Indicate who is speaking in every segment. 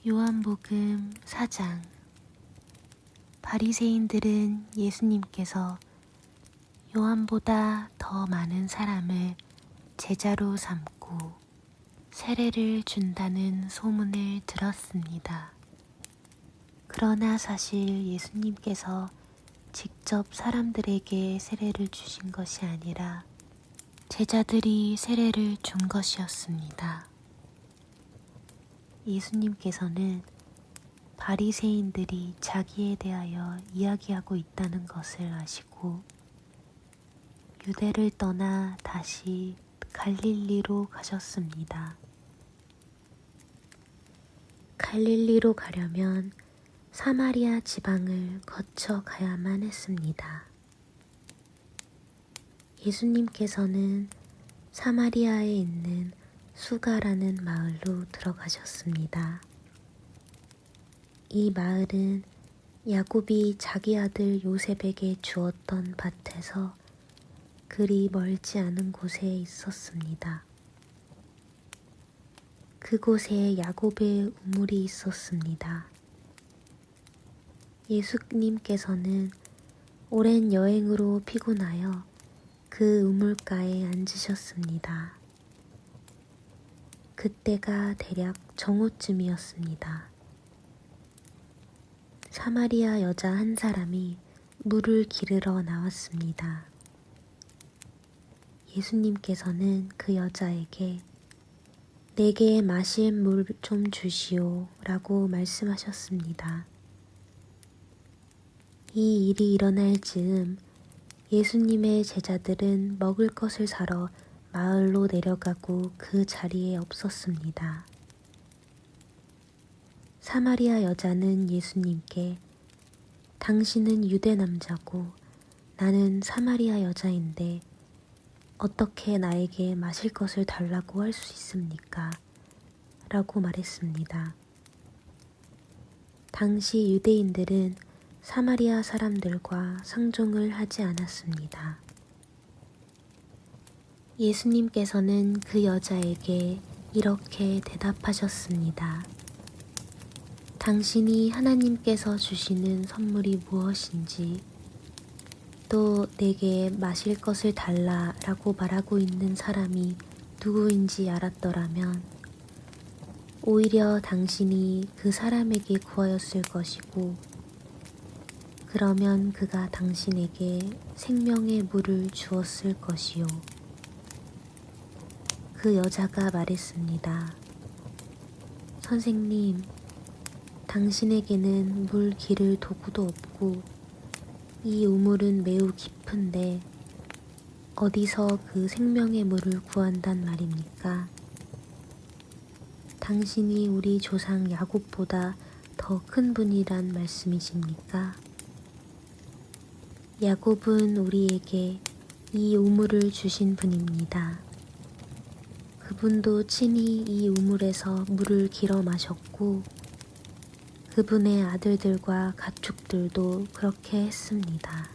Speaker 1: 요한복음 4장. 바리새인들은 예수님께서 요한보다 더 많은 사람을 제자로 삼고 세례를 준다는 소문을 들었습니다. 그러나 사실 예수님께서 직접 사람들에게 세례를 주신 것이 아니라 제자들이 세례를 준 것이었습니다. 예수님께서는 바리새인들이 자기에 대하여 이야기하고 있다는 것을 아시고 유대를 떠나 다시 갈릴리로 가셨습니다. 갈릴리로 가려면 사마리아 지방을 거쳐 가야만 했습니다. 예수님께서는 사마리아에 있는 수가라는 마을로 들어가셨습니다. 이 마을은 야곱이 자기 아들 요셉에게 주었던 밭에서 그리 멀지 않은 곳에 있었습니다. 그곳에 야곱의 우물이 있었습니다. 예수님께서는 오랜 여행으로 피곤하여 그 우물가에 앉으셨습니다. 그때가 대략 정오쯤이었습니다. 사마리아 여자 한 사람이 물을 기르러 나왔습니다. 예수님께서는 그 여자에게 내게 마실 물 좀 주시오 라고 말씀하셨습니다. 이 일이 일어날 즈음 예수님의 제자들은 먹을 것을 사러 마을로 내려가고 그 자리에 없었습니다. 사마리아 여자는 예수님께 당신은 유대 남자고 나는 사마리아 여자인데 어떻게 나에게 마실 것을 달라고 할 수 있습니까? 라고 말했습니다. 당시 유대인들은 사마리아 사람들과 상종을 하지 않았습니다. 예수님께서는 그 여자에게 이렇게 대답하셨습니다. 당신이 하나님께서 주시는 선물이 무엇인지 또 내게 마실 것을 달라라고 말하고 있는 사람이 누구인지 알았더라면 오히려 당신이 그 사람에게 구하였을 것이고 그러면 그가 당신에게 생명의 물을 주었을 것이요. 그 여자가 말했습니다. 선생님, 당신에게는 물 기를 도구도 없고 이 우물은 매우 깊은데 어디서 그 생명의 물을 구한단 말입니까? 당신이 우리 조상 야곱보다 더 큰 분이란 말씀이십니까? 야곱은 우리에게 이 우물을 주신 분입니다. 그분도 친히 이 우물에서 물을 길어 마셨고 그분의 아들들과 가축들도 그렇게 했습니다.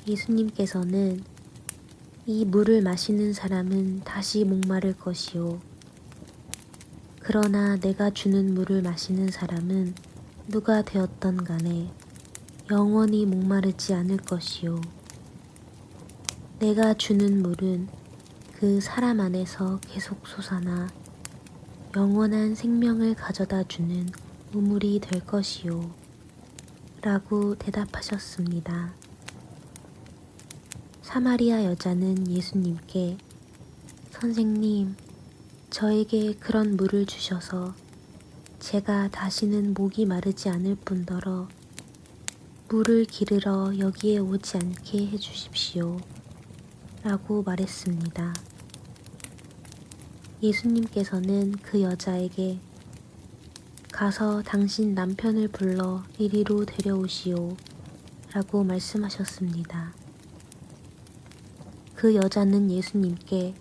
Speaker 1: 예수님께서는 이 물을 마시는 사람은 다시 목마를 것이요. 그러나 내가 주는 물을 마시는 사람은 누가 되었던 간에 영원히 목마르지 않을 것이요. 내가 주는 물은 그 사람 안에서 계속 솟아나 영원한 생명을 가져다 주는 우물이 될 것이요. 라고 대답하셨습니다. 사마리아 여자는 예수님께 선생님, 저에게 그런 물을 주셔서 제가 다시는 목이 마르지 않을 뿐더러 물을 기르러 여기에 오지 않게 해주십시오. 라고 말했습니다. 예수님께서는 그 여자에게 가서 당신 남편을 불러 이리로 데려오시오. 라고 말씀하셨습니다. 그 여자는 예수님께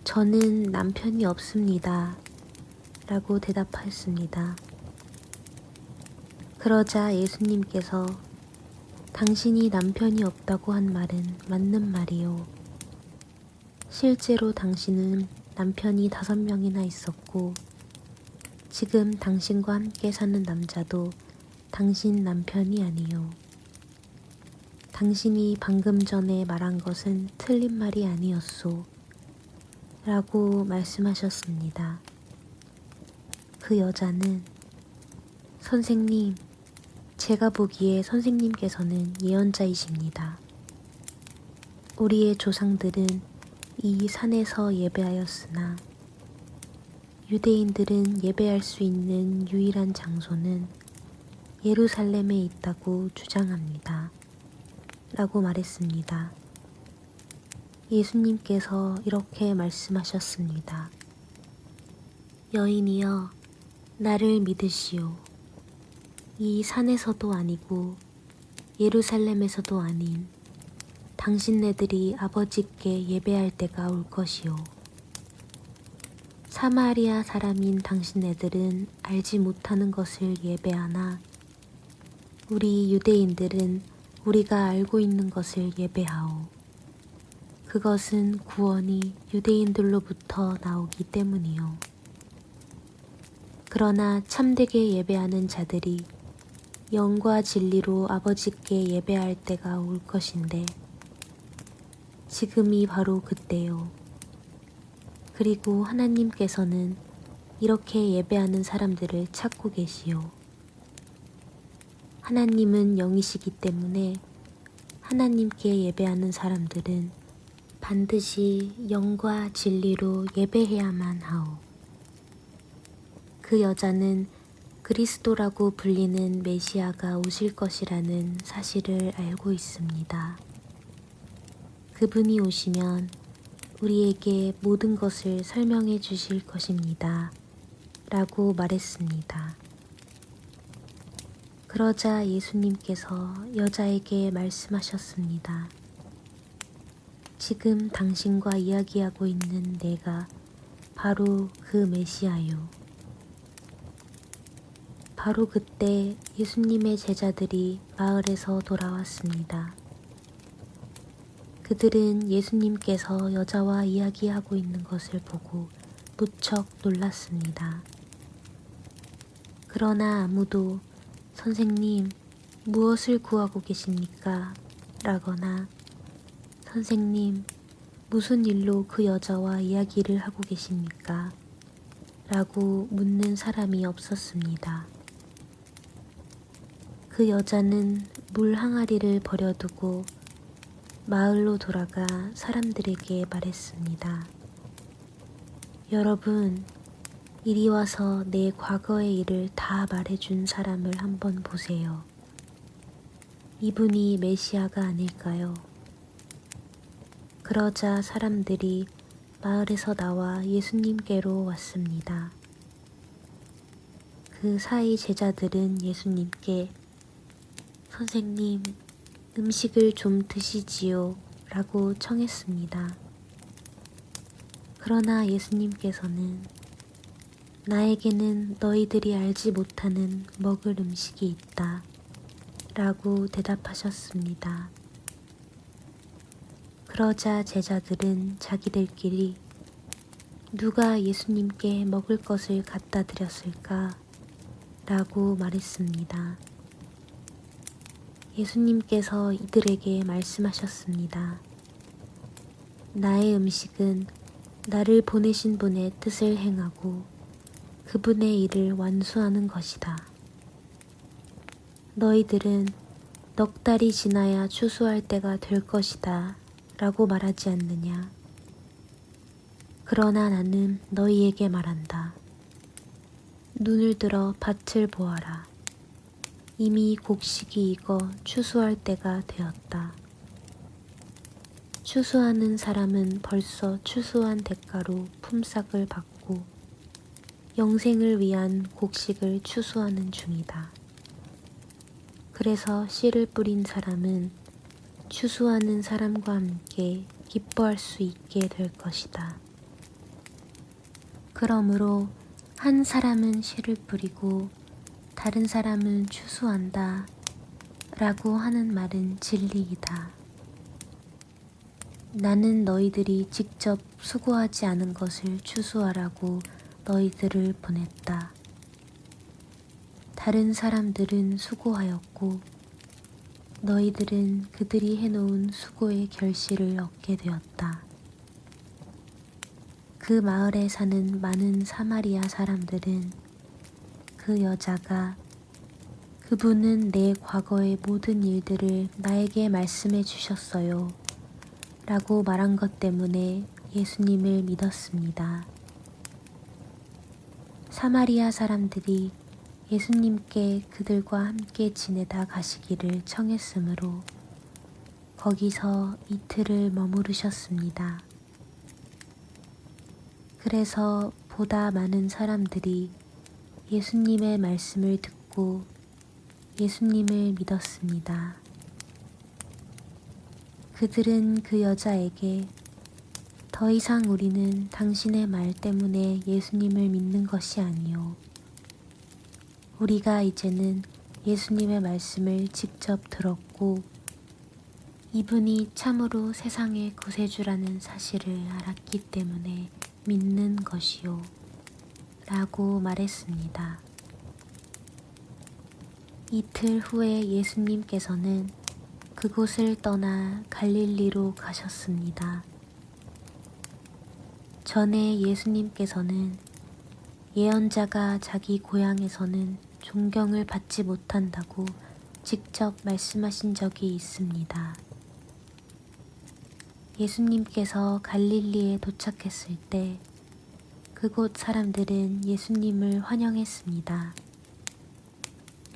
Speaker 1: 저는 남편이 없습니다. 라고 대답하였습니다. 그러자 예수님께서 당신이 남편이 없다고 한 말은 맞는 말이요. 실제로 당신은 남편이 5명이나 있었고 지금 당신과 함께 사는 남자도 당신 남편이 아니요. 당신이 방금 전에 말한 것은 틀린 말이 아니었소. 라고 말씀하셨습니다. 그 여자는 선생님, 제가 보기에 선생님께서는 예언자이십니다. 우리의 조상들은 이 산에서 예배하였으나 유대인들은 예배할 수 있는 유일한 장소는 예루살렘에 있다고 주장합니다. 라고 말했습니다. 예수님께서 이렇게 말씀하셨습니다. 여인이여, 나를 믿으시오. 이 산에서도 아니고 예루살렘에서도 아닌 당신네들이 아버지께 예배할 때가 올 것이오. 사마리아 사람인 당신네들은 알지 못하는 것을 예배하나 우리 유대인들은 우리가 알고 있는 것을 예배하오. 그것은 구원이 유대인들로부터 나오기 때문이요. 그러나 참되게 예배하는 자들이 영과 진리로 아버지께 예배할 때가 올 것인데 지금이 바로 그때요. 그리고 하나님께서는 이렇게 예배하는 사람들을 찾고 계시오. 하나님은 영이시기 때문에 하나님께 예배하는 사람들은 반드시 영과 진리로 예배해야만 하오. 그 여자는 그리스도라고 불리는 메시아가 오실 것이라는 사실을 알고 있습니다. 그분이 오시면 우리에게 모든 것을 설명해 주실 것입니다. 라고 말했습니다. 그러자 예수님께서 여자에게 말씀하셨습니다. 지금 당신과 이야기하고 있는 내가 바로 그 메시아요. 바로 그때 예수님의 제자들이 마을에서 돌아왔습니다. 그들은 예수님께서 여자와 이야기하고 있는 것을 보고 무척 놀랐습니다. 그러나 아무도 선생님, 무엇을 구하고 계십니까? 라거나 선생님, 무슨 일로 그 여자와 이야기를 하고 계십니까? 라고 묻는 사람이 없었습니다. 그 여자는 물 항아리를 버려두고 마을로 돌아가 사람들에게 말했습니다. 여러분, 이리 와서 내 과거의 일을 다 말해준 사람을 한번 보세요. 이분이 메시아가 아닐까요? 그러자 사람들이 마을에서 나와 예수님께로 왔습니다. 그 사이 제자들은 예수님께 선생님, 음식을 좀 드시지요. 라고 청했습니다. 그러나 예수님께서는 나에게는 너희들이 알지 못하는 먹을 음식이 있다. 라고 대답하셨습니다. 그러자 제자들은 자기들끼리 누가 예수님께 먹을 것을 갖다 드렸을까? 라고 말했습니다. 예수님께서 이들에게 말씀하셨습니다. 나의 음식은 나를 보내신 분의 뜻을 행하고 그분의 일을 완수하는 것이다. 너희들은 넉 달이 지나야 추수할 때가 될 것이다 라고 말하지 않느냐. 그러나 나는 너희에게 말한다. 눈을 들어 밭을 보아라. 이미 곡식이 익어 추수할 때가 되었다. 추수하는 사람은 벌써 추수한 대가로 품삯을 받고 영생을 위한 곡식을 추수하는 중이다. 그래서 씨를 뿌린 사람은 추수하는 사람과 함께 기뻐할 수 있게 될 것이다. 그러므로 한 사람은 씨를 뿌리고 다른 사람은 추수한다 라고 하는 말은 진리이다. 나는 너희들이 직접 수고하지 않은 것을 추수하라고 너희들을 보냈다 다른 사람들은 수고하였고 너희들은 그들이 해놓은 수고의 결실을 얻게 되었다. 그 마을에 사는 많은 사마리아 사람들은 그 여자가 그분은 내 과거의 모든 일들을 나에게 말씀해 주셨어요 라고 말한 것 때문에 예수님을 믿었습니다. 사마리아 사람들이 예수님께 그들과 함께 지내다 가시기를 청했으므로 거기서 이틀을 머무르셨습니다. 그래서 보다 많은 사람들이 예수님의 말씀을 듣고 예수님을 믿었습니다. 그들은 그 여자에게 더 이상 우리는 당신의 말 때문에 예수님을 믿는 것이 아니요. 우리가 이제는 예수님의 말씀을 직접 들었고 이분이 참으로 세상의 구세주라는 사실을 알았기 때문에 믿는 것이요. 라고 말했습니다. 이틀 후에 예수님께서는 그곳을 떠나 갈릴리로 가셨습니다. 전에 예수님께서는 예언자가 자기 고향에서는 존경을 받지 못한다고 직접 말씀하신 적이 있습니다. 예수님께서 갈릴리에 도착했을 때 그곳 사람들은 예수님을 환영했습니다.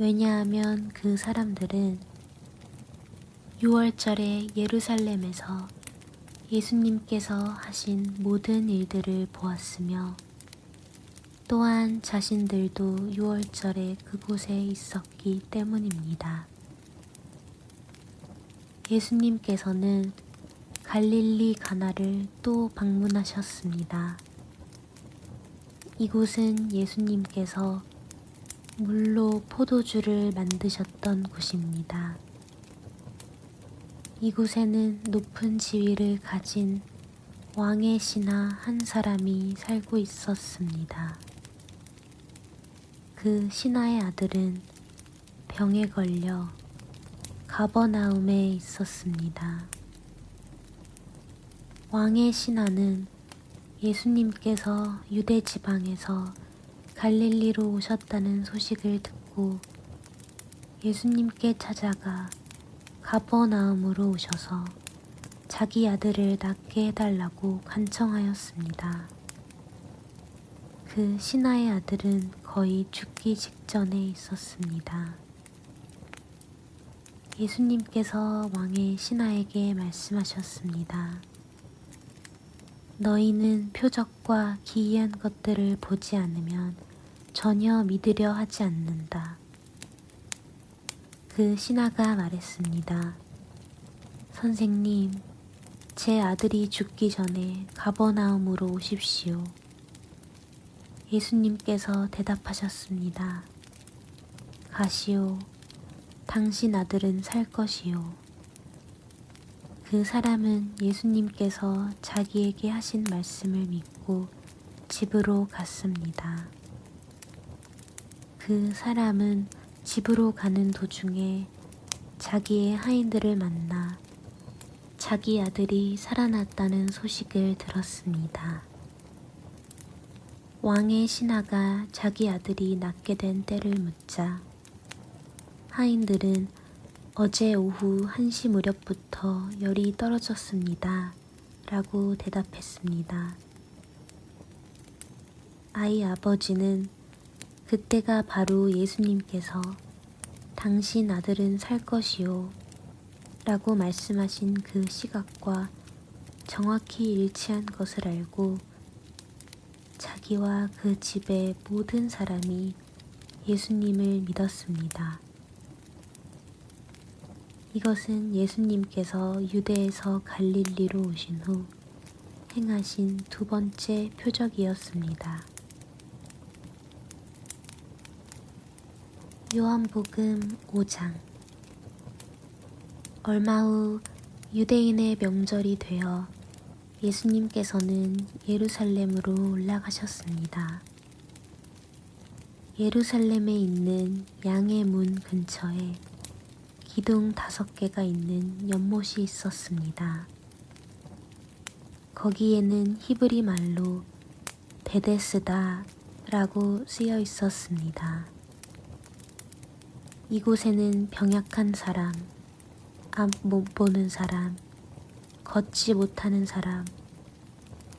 Speaker 1: 왜냐하면 그 사람들은 6월절에 예루살렘에서 예수님께서 하신 모든 일들을 보았으며 또한 자신들도 6월절에 그곳에 있었기 때문입니다. 예수님께서는 갈릴리 가나를 또 방문하셨습니다. 이곳은 예수님께서 물로 포도주를 만드셨던 곳입니다. 이곳에는 높은 지위를 가진 왕의 신하 한 사람이 살고 있었습니다. 그 신하의 아들은 병에 걸려 가버나움에 있었습니다. 왕의 신하는 예수님께서 유대 지방에서 갈릴리로 오셨다는 소식을 듣고 예수님께 찾아가 가버나움으로 오셔서 자기 아들을 낫게 해달라고 간청하였습니다. 그 신하의 아들은 거의 죽기 직전에 있었습니다. 예수님께서 왕의 신하에게 말씀하셨습니다. 너희는 표적과 기이한 것들을 보지 않으면 전혀 믿으려 하지 않는다. 그 신하가 말했습니다. 선생님, 제 아들이 죽기 전에 가버나움으로 오십시오. 예수님께서 대답하셨습니다. 가시오. 당신 아들은 살 것이요. 그 사람은 예수님께서 자기에게 하신 말씀을 믿고 집으로 갔습니다. 그 사람은 집으로 가는 도중에 자기의 하인들을 만나 자기 아들이 살아났다는 소식을 들었습니다. 왕의 신하가 자기 아들이 낫게 된 때를 묻자 하인들은 어제 오후 1시 무렵부터 열이 떨어졌습니다. 라고 대답했습니다. 아이 아버지는 그때가 바로 예수님께서 당신 아들은 살 것이요 라고 말씀하신 그 시각과 정확히 일치한 것을 알고 자기와 그 집의 모든 사람이 예수님을 믿었습니다. 이것은 예수님께서 유대에서 갈릴리로 오신 후 행하신 두 번째 표적이었습니다. 요한복음 5장. 얼마 후 유대인의 명절이 되어 예수님께서는 예루살렘으로 올라가셨습니다. 예루살렘에 있는 양의 문 근처에 기둥 5개가 있는 연못이 있었습니다. 거기에는 히브리 말로 베데스다라고 쓰여 있었습니다. 이곳에는 병약한 사람, 앞 못 보는 사람, 걷지 못하는 사람,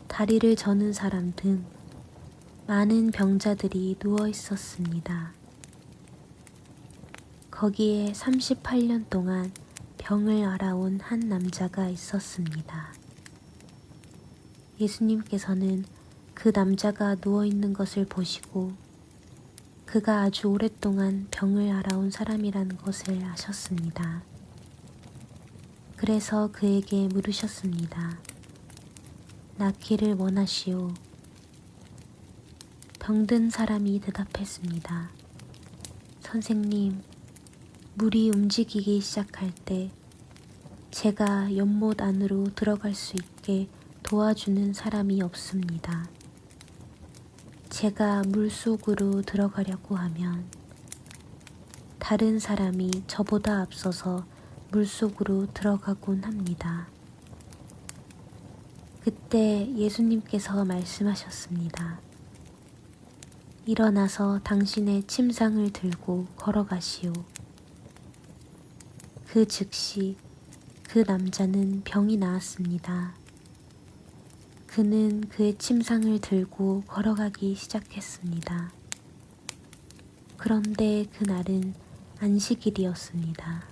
Speaker 1: 다리를 저는 사람 등 많은 병자들이 누워 있었습니다. 거기에 38년 동안 병을 앓아온 한 남자가 있었습니다. 예수님께서는 그 남자가 누워 있는 것을 보시고 그가 아주 오랫동안 병을 앓아온 사람이라는 것을 아셨습니다. 그래서 그에게 물으셨습니다. 낫기를 원하시오? 병든 사람이 대답했습니다. 선생님, 물이 움직이기 시작할 때 제가 연못 안으로 들어갈 수 있게 도와주는 사람이 없습니다. 제가 물속으로 들어가려고 하면 다른 사람이 저보다 앞서서 물속으로 들어가곤 합니다. 그때 예수님께서 말씀하셨습니다. 일어나서 당신의 침상을 들고 걸어가시오. 그 즉시 그 남자는 병이 나았습니다. 그는 그의 침상을 들고 걸어가기 시작했습니다. 그런데 그날은 안식일이었습니다.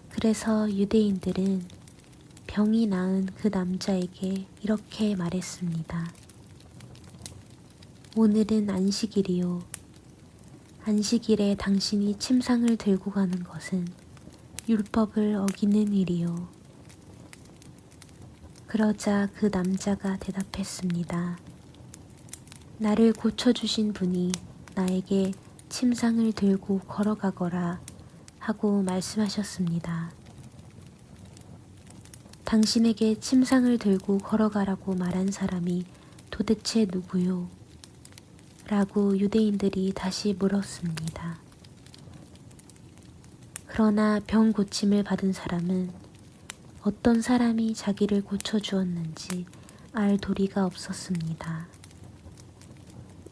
Speaker 1: 그래서 유대인들은 병이 나은 그 남자에게 이렇게 말했습니다. 오늘은 안식일이요. 안식일에 당신이 침상을 들고 가는 것은 율법을 어기는 일이요. 그러자 그 남자가 대답했습니다. 나를 고쳐주신 분이 나에게 침상을 들고 걸어가거라 하고 말씀하셨습니다. 당신에게 침상을 들고 걸어가라고 말한 사람이 도대체 누구요? 라고 유대인들이 다시 물었습니다. 그러나 병 고침을 받은 사람은 어떤 사람이 자기를 고쳐주었는지 알 도리가 없었습니다.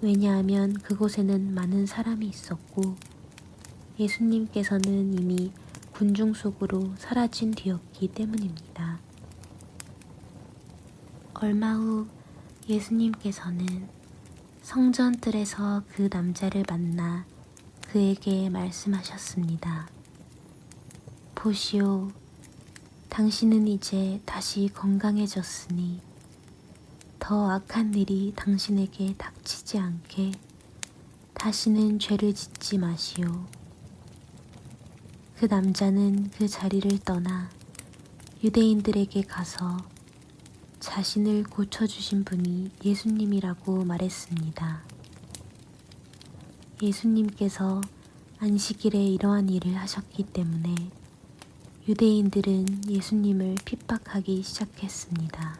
Speaker 1: 왜냐하면 그곳에는 많은 사람이 있었고 예수님께서는 이미 군중 속으로 사라진 뒤였기 때문입니다. 얼마 후 예수님께서는 성전뜰에서 그 남자를 만나 그에게 말씀하셨습니다. 보시오, 당신은 이제 다시 건강해졌으니 더 악한 일이 당신에게 닥치지 않게 다시는 죄를 짓지 마시오. 그 남자는 그 자리를 떠나 유대인들에게 가서 자신을 고쳐주신 분이 예수님이라고 말했습니다. 예수님께서 안식일에 이러한 일을 하셨기 때문에 유대인들은 예수님을 핍박하기 시작했습니다.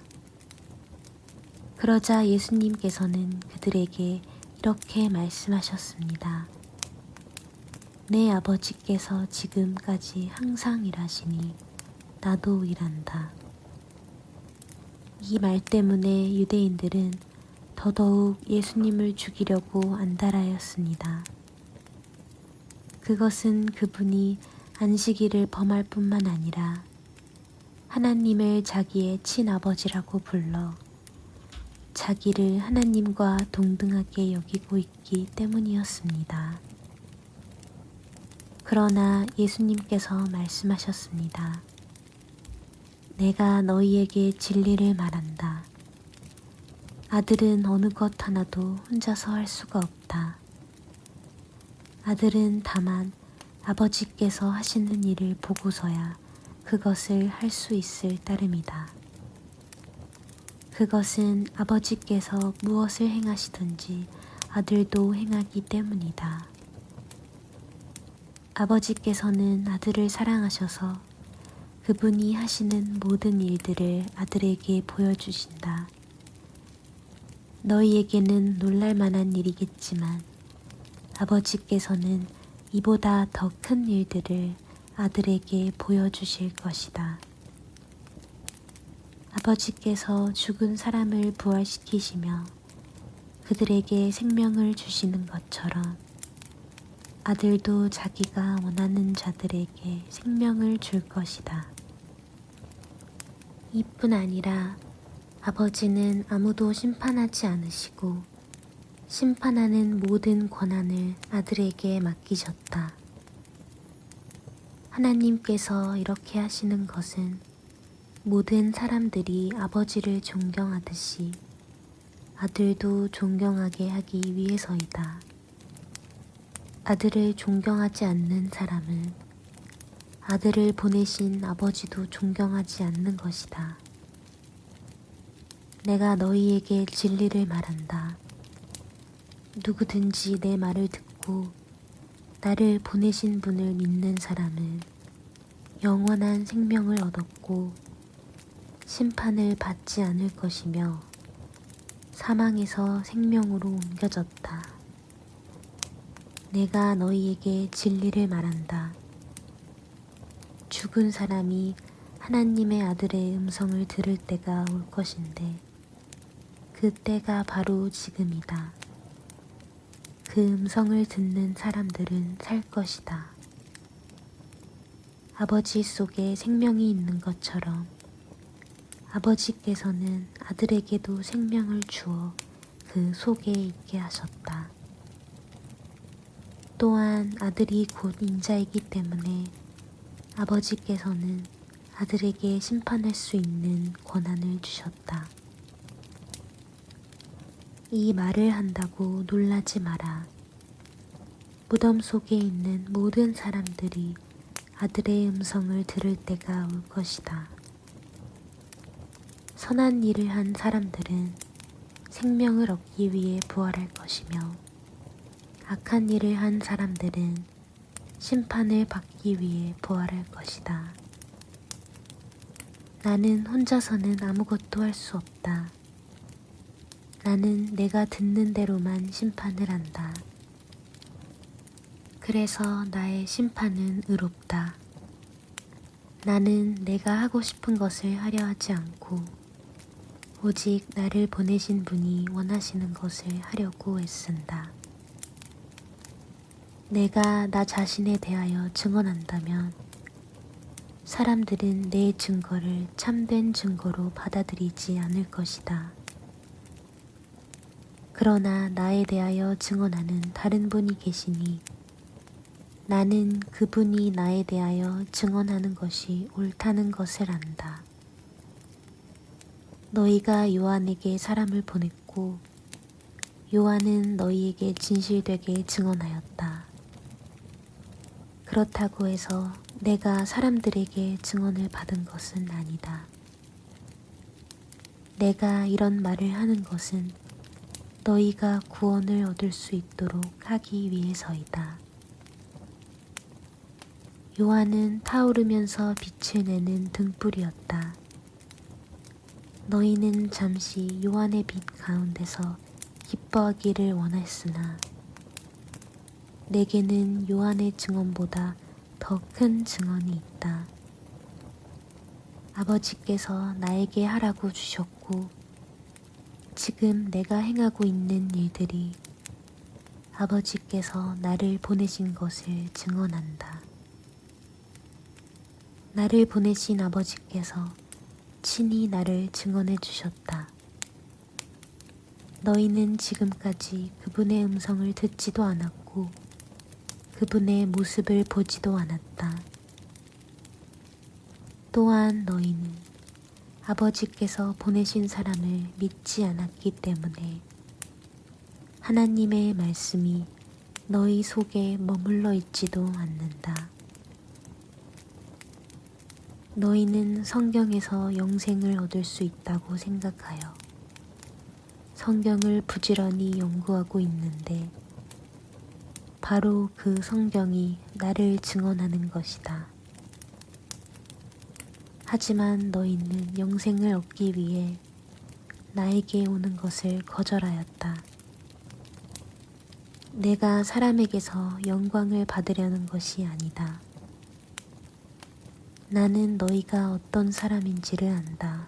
Speaker 1: 그러자 예수님께서는 그들에게 이렇게 말씀하셨습니다. 내 아버지께서 지금까지 항상 일하시니 나도 일한다. 이 말 때문에 유대인들은 더더욱 예수님을 죽이려고 안달하였습니다. 그것은 그분이 안식일을 범할 뿐만 아니라 하나님을 자기의 친아버지라고 불러 자기를 하나님과 동등하게 여기고 있기 때문이었습니다. 그러나 예수님께서 말씀하셨습니다. 내가 너희에게 진리를 말한다. 아들은 어느 것 하나도 혼자서 할 수가 없다. 아들은 다만 아버지께서 하시는 일을 보고서야 그것을 할 수 있을 따름이다. 그것은 아버지께서 무엇을 행하시든지 아들도 행하기 때문이다. 아버지께서는 아들을 사랑하셔서 그분이 하시는 모든 일들을 아들에게 보여주신다. 너희에게는 놀랄만한 일이겠지만 아버지께서는 이보다 더 큰 일들을 아들에게 보여주실 것이다. 아버지께서 죽은 사람을 부활시키시며 그들에게 생명을 주시는 것처럼 아들도 자기가 원하는 자들에게 생명을 줄 것이다. 이뿐 아니라 아버지는 아무도 심판하지 않으시고 심판하는 모든 권한을 아들에게 맡기셨다. 하나님께서 이렇게 하시는 것은 모든 사람들이 아버지를 존경하듯이 아들도 존경하게 하기 위해서이다. 아들을 존경하지 않는 사람은 아들을 보내신 아버지도 존경하지 않는 것이다. 내가 너희에게 진리를 말한다. 누구든지 내 말을 듣고 나를 보내신 분을 믿는 사람은 영원한 생명을 얻었고 심판을 받지 않을 것이며 사망에서 생명으로 옮겨졌다. 내가 너희에게 진리를 말한다. 죽은 사람이 하나님의 아들의 음성을 들을 때가 올 것인데 그 때가 바로 지금이다. 그 음성을 듣는 사람들은 살 것이다. 아버지 속에 생명이 있는 것처럼 아버지께서는 아들에게도 생명을 주어 그 속에 있게 하셨다. 또한 아들이 곧 인자이기 때문에 아버지께서는 아들에게 심판할 수 있는 권한을 주셨다. 이 말을 한다고 놀라지 마라. 무덤 속에 있는 모든 사람들이 아들의 음성을 들을 때가 올 것이다. 선한 일을 한 사람들은 생명을 얻기 위해 부활할 것이며 악한 일을 한 사람들은 심판을 받기 위해 부활할 것이다. 나는 혼자서는 아무것도 할 수 없다. 나는 내가 듣는 대로만 심판을 한다. 그래서 나의 심판은 의롭다. 나는 내가 하고 싶은 것을 하려 하지 않고 오직 나를 보내신 분이 원하시는 것을 하려고 애쓴다. 내가 나 자신에 대하여 증언한다면 사람들은 내 증거를 참된 증거로 받아들이지 않을 것이다. 그러나 나에 대하여 증언하는 다른 분이 계시니 나는 그분이 나에 대하여 증언하는 것이 옳다는 것을 안다. 너희가 요한에게 사람을 보냈고 요한은 너희에게 진실되게 증언하였다. 그렇다고 해서 내가 사람들에게 증언을 받은 것은 아니다. 내가 이런 말을 하는 것은 너희가 구원을 얻을 수 있도록 하기 위해서이다. 요한은 타오르면서 빛을 내는 등불이었다. 너희는 잠시 요한의 빛 가운데서 기뻐하기를 원했으나 내게는 요한의 증언보다 더 큰 증언이 있다. 아버지께서 나에게 하라고 주셨고 지금 내가 행하고 있는 일들이 아버지께서 나를 보내신 것을 증언한다. 나를 보내신 아버지께서 친히 나를 증언해 주셨다. 너희는 지금까지 그분의 음성을 듣지도 않았고 그분의 모습을 보지도 않았다. 또한 너희는 아버지께서 보내신 사람을 믿지 않았기 때문에 하나님의 말씀이 너희 속에 머물러 있지도 않는다. 너희는 성경에서 영생을 얻을 수 있다고 생각하여 성경을 부지런히 연구하고 있는데 바로 그 성경이 나를 증언하는 것이다. 하지만 너희는 영생을 얻기 위해 나에게 오는 것을 거절하였다. 내가 사람에게서 영광을 받으려는 것이 아니다. 나는 너희가 어떤 사람인지를 안다.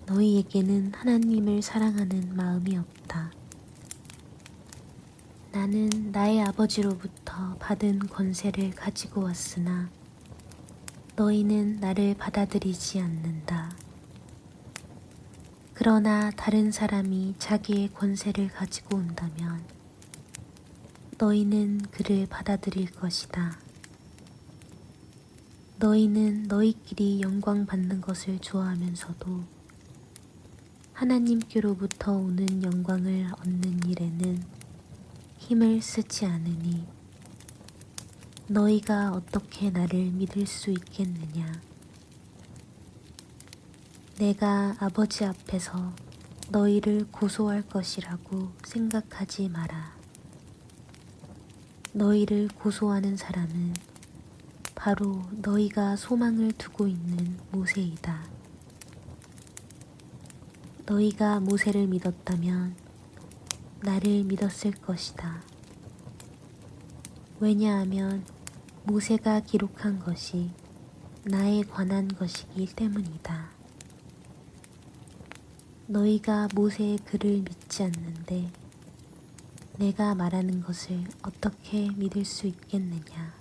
Speaker 1: 너희에게는 하나님을 사랑하는 마음이 없다. 나는 나의 아버지로부터 받은 권세를 가지고 왔으나 너희는 나를 받아들이지 않는다. 그러나 다른 사람이 자기의 권세를 가지고 온다면 너희는 그를 받아들일 것이다. 너희는 너희끼리 영광 받는 것을 좋아하면서도 하나님께로부터 오는 영광을 얻는 일에는 힘을 쓰지 않으니 너희가 어떻게 나를 믿을 수 있겠느냐? 내가 아버지 앞에서 너희를 고소할 것이라고 생각하지 마라. 너희를 고소하는 사람은 바로 너희가 소망을 두고 있는 모세이다. 너희가 모세를 믿었다면 나를 믿었을 것이다. 왜냐하면 모세가 기록한 것이 나에 관한 것이기 때문이다. 너희가 모세의 글을 믿지 않는데 내가 말하는 것을 어떻게 믿을 수 있겠느냐?